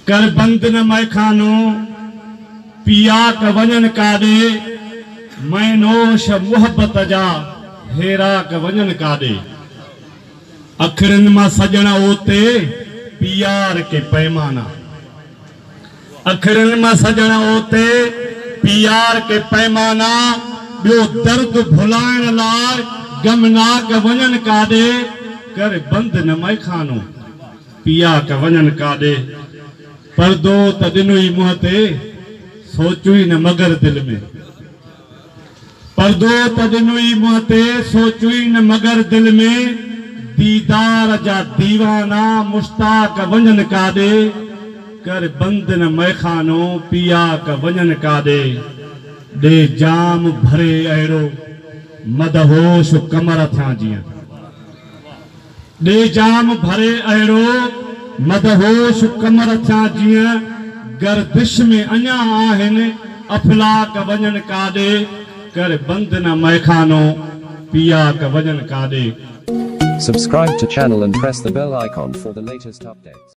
कर बंद न मैखानो पिया क वञन काॾे मैं नोश मोहब्बत जा हेरा क वञन काॾे अखरन मां सजण ओते पियार के पैमाना अखरन मां सजण ओते पियार के पैमाना बियो दर्द भुलाइण लाइ गमनाक वञन काॾे कर बंद न मैखानो पिया क वञन काॾे पर्दो त ॾिनो ई मुंहं ते सोचू ई न मगर दिल में पर्दो त ॾिनो ई मुंहं ते सोचू ई न मगर दिल में दीदार जा दीवाना मुश्ताक वञन काॾे कर बंद न मैखानो पिया क वञन काॾे ॾे जाम भरे अहिड़ो मदहोश कमर थियां जीअं ॾे जाम भरे अहिड़ो मदहोश कमर थियां जीअं गर्दिश में अञा आहिनि अफलाक वञन काॾे कर बंद न मैखानो पिया क वञन काॾे। Subscribe to channel and press the bell icon for the latest updates.